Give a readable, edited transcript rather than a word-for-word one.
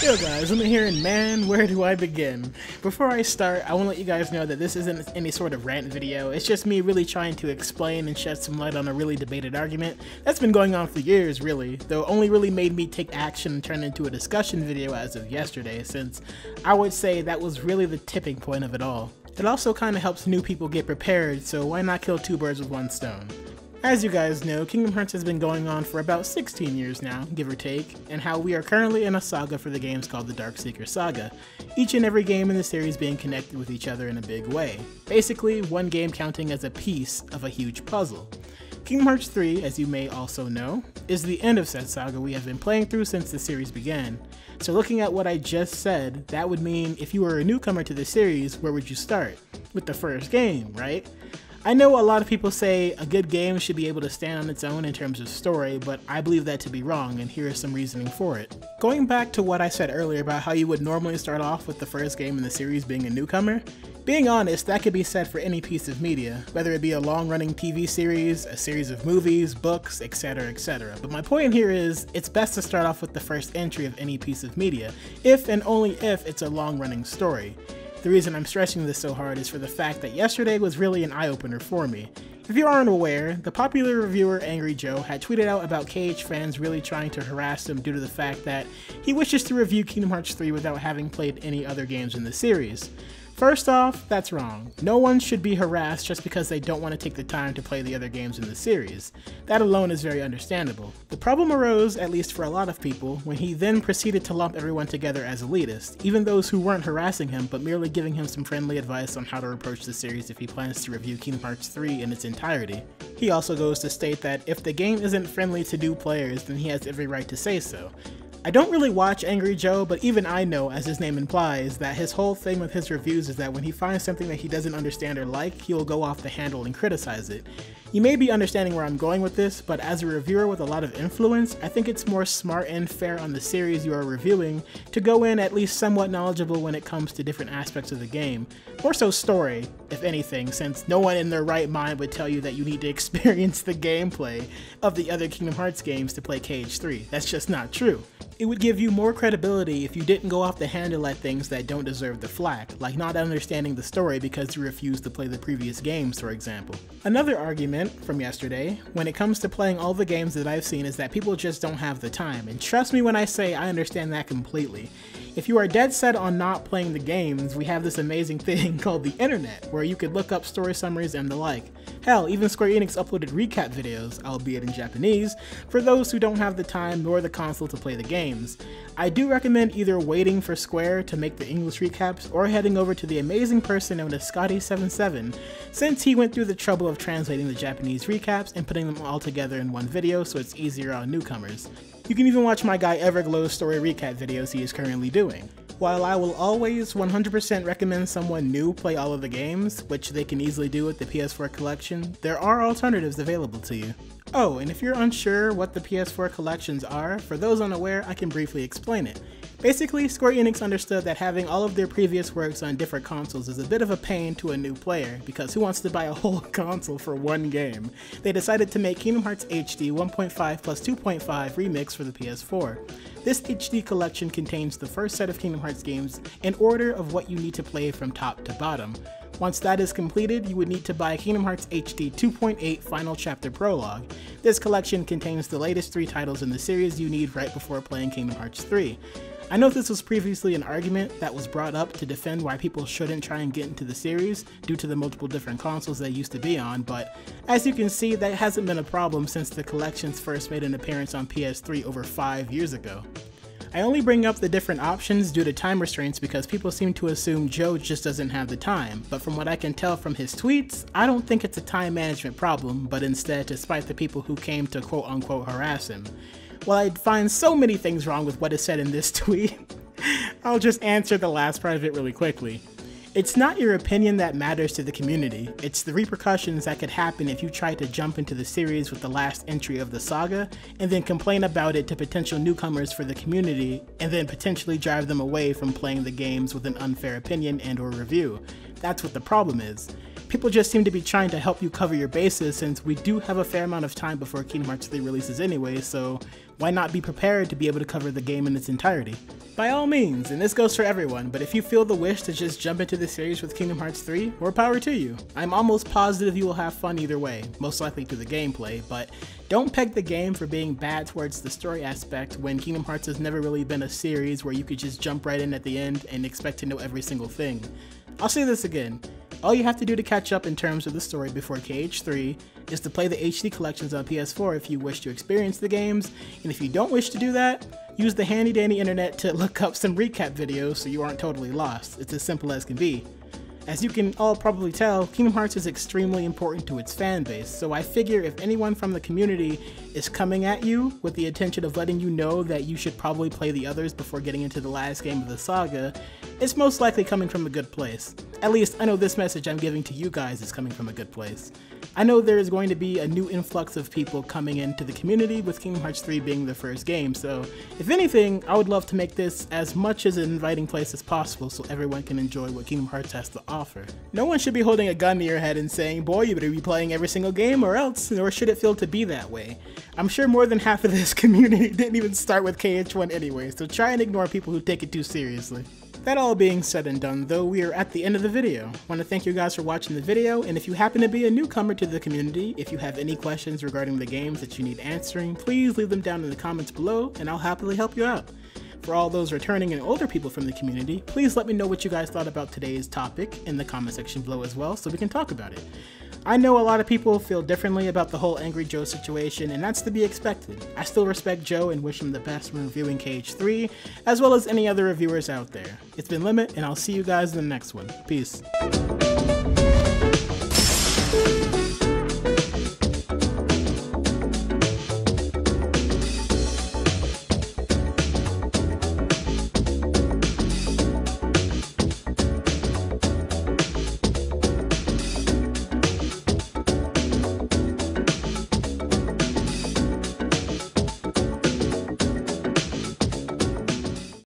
Yo guys, I'm here and man, where do I begin? Before I start, I want to let you guys know that this isn't any sort of rant video. It's just me really trying to explain and shed some light on a really debated argument that's been going on for years really, though only really made me take action and turn into a discussion video as of yesterday, since I would say that was really the tipping point of it all. It also kind of helps new people get prepared, so why not kill two birds with one stone? As you guys know, Kingdom Hearts has been going on for about 16 years now, give or take, and how we are currently in a saga for the games called the Darkseeker Saga, each and every game in the series being connected with each other in a big way, basically one game counting as a piece of a huge puzzle. Kingdom Hearts 3, as you may also know, is the end of said saga we have been playing through since the series began. So looking at what I just said, that would mean if you were a newcomer to the series, where would you start? With the first game, right? I know a lot of people say a good game should be able to stand on its own in terms of story, but I believe that to be wrong, and here is some reasoning for it. Going back to what I said earlier about how you would normally start off with the first game in the series being a newcomer, being honest, that could be said for any piece of media, whether it be a long-running TV series, a series of movies, books, etc, etc. But my point here is, it's best to start off with the first entry of any piece of media, if and only if it's a long-running story. The reason I'm stressing this so hard is for the fact that yesterday was really an eye-opener for me. If you aren't aware, the popular reviewer Angry Joe had tweeted out about KH fans really trying to harass him due to the fact that he wishes to review Kingdom Hearts 3 without having played any other games in the series. First off, that's wrong. No one should be harassed just because they don't want to take the time to play the other games in the series. That alone is very understandable. The problem arose, at least for a lot of people, when he then proceeded to lump everyone together as elitist, even those who weren't harassing him but merely giving him some friendly advice on how to approach the series if he plans to review Kingdom Hearts 3 in its entirety. He also goes to state that if the game isn't friendly to new players, then he has every right to say so. I don't really watch Angry Joe, but even I know, as his name implies, that his whole thing with his reviews is that when he finds something that he doesn't understand or like, he will go off the handle and criticize it. You may be understanding where I'm going with this, but as a reviewer with a lot of influence, I think it's more smart and fair on the series you are reviewing to go in at least somewhat knowledgeable when it comes to different aspects of the game. More so story, if anything, since no one in their right mind would tell you that you need to experience the gameplay of the other Kingdom Hearts games to play KH3. That's just not true. It would give you more credibility if you didn't go off the handle at things that don't deserve the flack, like not understanding the story because you refused to play the previous games, for example. Another argument from yesterday, when it comes to playing all the games that I've seen, is that people just don't have the time, and trust me when I say I understand that completely. If you are dead set on not playing the games, we have this amazing thing called the internet, where you could look up story summaries and the like. Hell, even Square Enix uploaded recap videos, albeit in Japanese, for those who don't have the time nor the console to play the games. I do recommend either waiting for Square to make the English recaps or heading over to the amazing person known as Scottyyy, since he went through the trouble of translating the Japanese recaps and putting them all together in one video so it's easier on newcomers. You can even watch my guy Everglow's story recap videos he is currently doing. While I will always 100% recommend someone new play all of the games, which they can easily do with the PS4 collection, there are alternatives available to you. Oh, and if you're unsure what the PS4 collections are, for those unaware, I can briefly explain it. Basically, Square Enix understood that having all of their previous works on different consoles is a bit of a pain to a new player, because who wants to buy a whole console for one game? They decided to make Kingdom Hearts HD 1.5 plus 2.5 Remix for the PS4. This HD collection contains the first set of Kingdom Hearts games in order of what you need to play from top to bottom. Once that is completed, you would need to buy Kingdom Hearts HD 2.8 Final Chapter Prologue. This collection contains the latest 3 titles in the series you need right before playing Kingdom Hearts 3. I know this was previously an argument that was brought up to defend why people shouldn't try and get into the series due to the multiple different consoles they used to be on, but as you can see, that hasn't been a problem since the collections first made an appearance on PS3 over 5 years ago. I only bring up the different options due to time restraints because people seem to assume Joe just doesn't have the time, but from what I can tell from his tweets, I don't think it's a time management problem, but instead to spite the people who came to quote-unquote harass him. While I find so many things wrong with what is said in this tweet, I'll just answer the last part of it really quickly. It's not your opinion that matters to the community, it's the repercussions that could happen if you try to jump into the series with the last entry of the saga, and then complain about it to potential newcomers for the community, and then potentially drive them away from playing the games with an unfair opinion and or review. That's what the problem is. People just seem to be trying to help you cover your bases since we do have a fair amount of time before Kingdom Hearts 3 releases anyway, so why not be prepared to be able to cover the game in its entirety? By all means, and this goes for everyone, but if you feel the wish to just jump into the series with Kingdom Hearts 3, more power to you. I'm almost positive you will have fun either way, most likely through the gameplay, but don't peg the game for being bad towards the story aspect when Kingdom Hearts has never really been a series where you could just jump right in at the end and expect to know every single thing. I'll say this again. All you have to do to catch up in terms of the story before KH3 is to play the HD collections on PS4 if you wish to experience the games, and if you don't wish to do that, use the handy dandy internet to look up some recap videos so you aren't totally lost. It's as simple as can be. As you can all probably tell, Kingdom Hearts is extremely important to its fan base, so I figure if anyone from the community is coming at you with the intention of letting you know that you should probably play the others before getting into the last game of the saga, it's most likely coming from a good place. At least, I know this message I'm giving to you guys is coming from a good place. I know there is going to be a new influx of people coming into the community with Kingdom Hearts 3 being their first game, so if anything, I would love to make this as much as an inviting place as possible so everyone can enjoy what Kingdom Hearts has to offer. No one should be holding a gun to your head and saying, boy, you better be playing every single game or else, nor should it feel to be that way. I'm sure more than half of this community didn't even start with KH1 anyway, so try and ignore people who take it too seriously. That all being said and done though, we are at the end of the video. I want to thank you guys for watching the video, and if you happen to be a newcomer to the community, if you have any questions regarding the games that you need answering, please leave them down in the comments below and I'll happily help you out. For all those returning and older people from the community, please let me know what you guys thought about today's topic in the comment section below as well so we can talk about it. I know a lot of people feel differently about the whole Angry Joe situation, and that's to be expected. I still respect Joe and wish him the best when reviewing KH3, as well as any other reviewers out there. It's been Limit, and I'll see you guys in the next one. Peace.